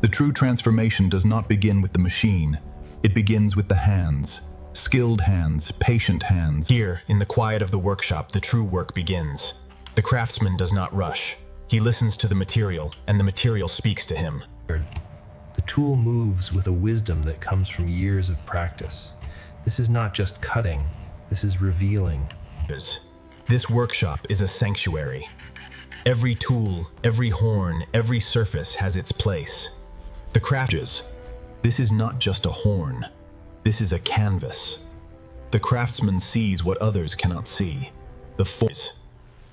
The true transformation does not begin with the machine. It begins with the hands. Skilled hands, patient hands. Here, in the quiet of the workshop, the true work begins. The craftsman does not rush. He listens to the material, and the material speaks to him. The tool moves with a wisdom that comes from years of practice. This is not just cutting, this is revealing. This workshop is a sanctuary. Every tool, every horn, every surface has its place. The crafters. This is not just a horn. This is a canvas. The craftsman sees what others cannot see. The force.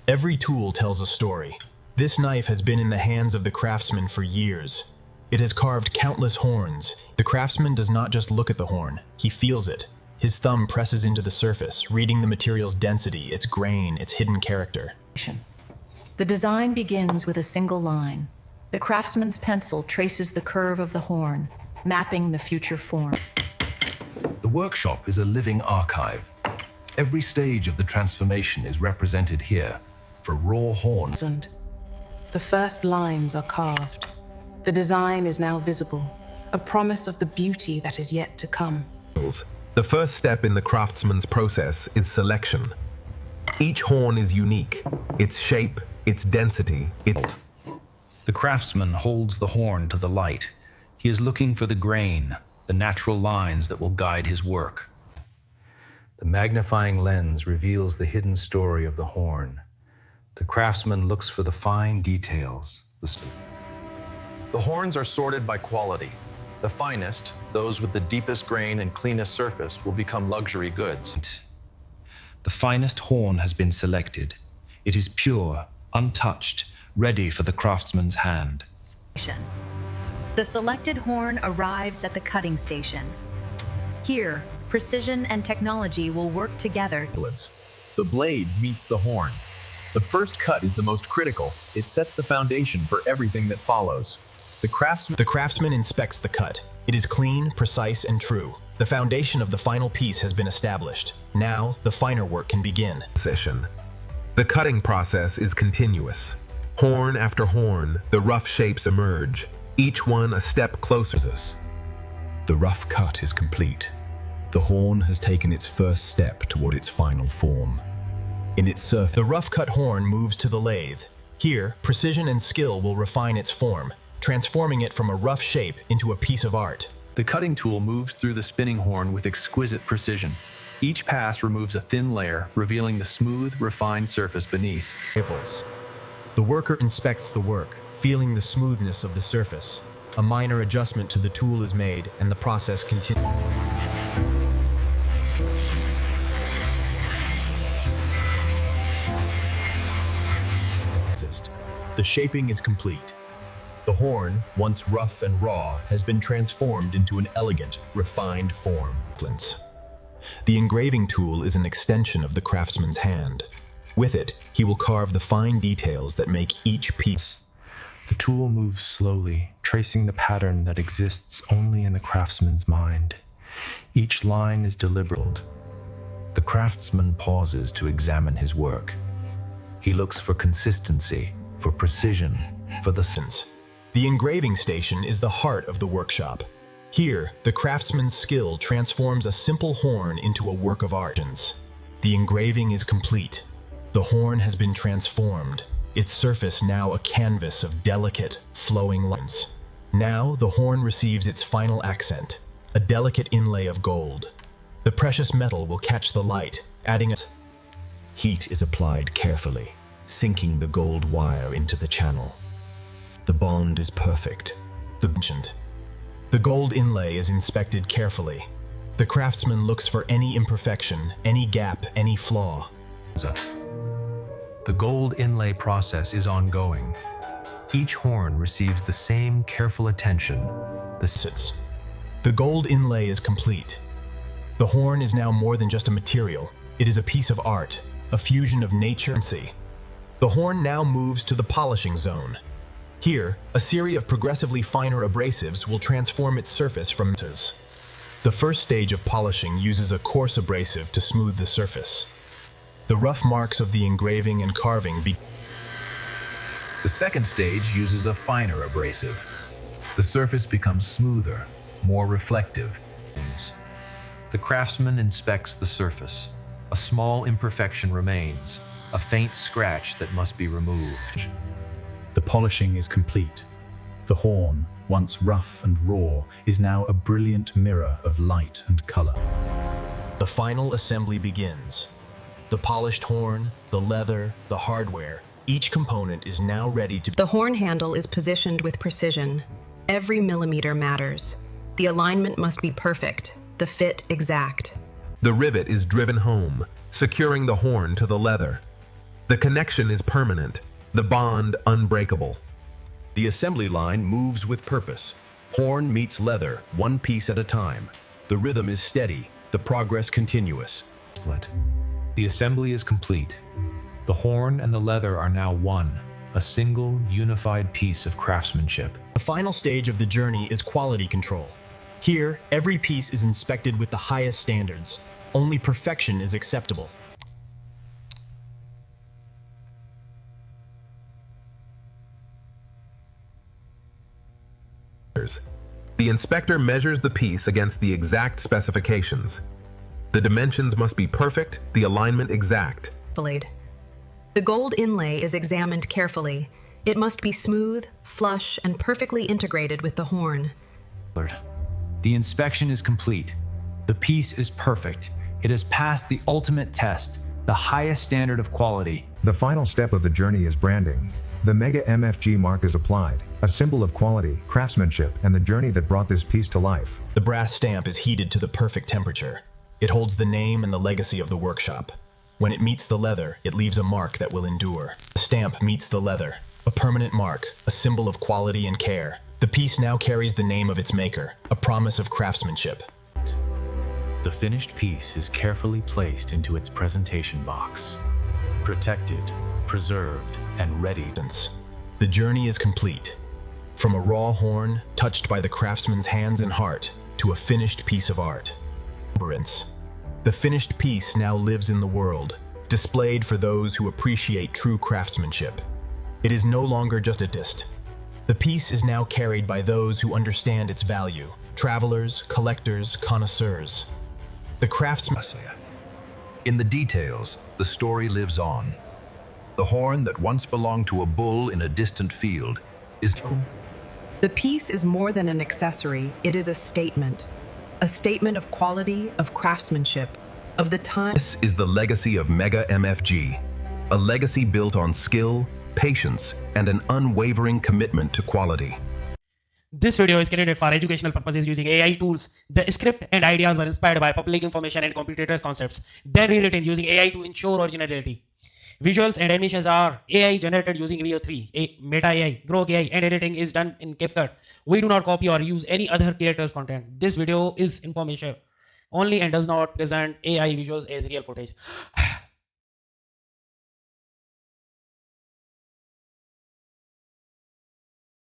Every tool tells a story. This knife has been in the hands of the craftsman for years. It has carved countless horns. The craftsman does not just look at the horn, he feels it. His thumb presses into the surface, reading the material's density, its grain, its hidden character. The design begins with a single line. The craftsman's pencil traces the curve of the horn, mapping the future form. The workshop is a living archive. Every stage of the transformation is represented here, for raw horn. The first lines are carved. The design is now visible, a promise of the beauty that is yet to come. The first step in the craftsman's process is selection. Each horn is unique, its shape, its density. The craftsman holds the horn to the light. He is looking for the grain, the natural lines that will guide his work. The magnifying lens reveals the hidden story of the horn. The craftsman looks for the fine details. The horns are sorted by quality. The finest, those with the deepest grain and cleanest surface, will become luxury goods. The finest horn has been selected. It is pure, untouched, ready for the craftsman's hand. The selected horn arrives at the cutting station. Here, precision and technology will work together. The blade meets the horn. The first cut is the most critical. It sets the foundation for everything that follows. The craftsman inspects the cut. It is clean, precise, and true. The foundation of the final piece has been established. Now, the finer work can begin. The cutting process is continuous. Horn after horn, the rough shapes emerge, each one a step closer. The rough cut is complete. The horn has taken its first step toward its final form. In its surface, the rough cut horn moves to the lathe. Here, precision and skill will refine its form, transforming it from a rough shape into a piece of art. The cutting tool moves through the spinning horn with exquisite precision. Each pass removes a thin layer, revealing the smooth, refined surface beneath. The worker inspects the work, feeling the smoothness of the surface. A minor adjustment to the tool is made, and the process continues. The shaping is complete. The horn, once rough and raw, has been transformed into an elegant, refined form. The engraving tool is an extension of the craftsman's hand. With it, he will carve the fine details that make each piece. The tool moves slowly, tracing the pattern that exists only in the craftsman's mind. Each line is deliberate. The craftsman pauses to examine his work. He looks for consistency, for precision, for the sense. The engraving station is the heart of the workshop. Here, the craftsman's skill transforms a simple horn into a work of art. The engraving is complete. The horn has been transformed, its surface now a canvas of delicate, flowing lines. Now, the horn receives its final accent, a delicate inlay of gold. The precious metal will catch the light, adding a... Heat is applied carefully, sinking the gold wire into the channel. The bond is perfect. The gold inlay is inspected carefully. The craftsman looks for any imperfection, any gap, any flaw. The gold inlay process is ongoing. Each horn receives the same careful attention. The gold inlay is complete. The horn is now more than just a material. It is a piece of art, a fusion of nature and sea. The horn now moves to the polishing zone. Here, a series of progressively finer abrasives will transform its surface from metals. The first stage of polishing uses a coarse abrasive to smooth the surface. The rough marks of the engraving and carving The second stage uses a finer abrasive. The surface becomes smoother, more reflective. The craftsman inspects the surface. A small imperfection remains, a faint scratch that must be removed. The polishing is complete. The horn, once rough and raw, is now a brilliant mirror of light and color. The final assembly begins. The polished horn, the leather, the hardware, each component is now ready to... The horn handle is positioned with precision. Every millimeter matters. The alignment must be perfect, the fit exact. The rivet is driven home, securing the horn to the leather. The connection is permanent, the bond unbreakable. The assembly line moves with purpose. Horn meets leather, one piece at a time. The rhythm is steady, the progress continuous. The assembly is complete. The horn and the leather are now one, a single, unified piece of craftsmanship. The final stage of the journey is quality control. Here, every piece is inspected with the highest standards. Only perfection is acceptable. The inspector measures the piece against the exact specifications. The dimensions must be perfect, the alignment exact. The gold inlay is examined carefully. It must be smooth, flush, and perfectly integrated with the horn. The inspection is complete. The piece is perfect. It has passed the ultimate test, the highest standard of quality. The final step of the journey is branding. The Mega MFG mark is applied, a symbol of quality, craftsmanship, and the journey that brought this piece to life. The brass stamp is heated to the perfect temperature. It holds the name and the legacy of the workshop. When it meets the leather, it leaves a mark that will endure. The stamp meets the leather, a permanent mark, a symbol of quality and care. The piece now carries the name of its maker, a promise of craftsmanship. The finished piece is carefully placed into its presentation box. Protected, preserved, and ready. The journey is complete. From a raw horn, touched by the craftsman's hands and heart, to a finished piece of art. The finished piece now lives in the world, displayed for those who appreciate true craftsmanship. It is no longer just a artist. The piece is now carried by those who understand its value, travelers, collectors, connoisseurs. The craftsman... In the details, the story lives on. The horn that once belonged to a bull in a distant field is... The piece is more than an accessory, it is a statement. A statement of quality, of craftsmanship, of the time... This is the legacy of Mega MFG, a legacy built on skill, patience, and an unwavering commitment to quality. This video is created for educational purposes using AI tools. The script and ideas were inspired by public information and computers concepts, then rewritten using AI to ensure originality. Visuals and animations are AI generated using VO3, Meta AI, Grok AI, and editing is done in CapCut. We do not copy or use any other creator's content. This video is information only and does not present AI visuals as real footage.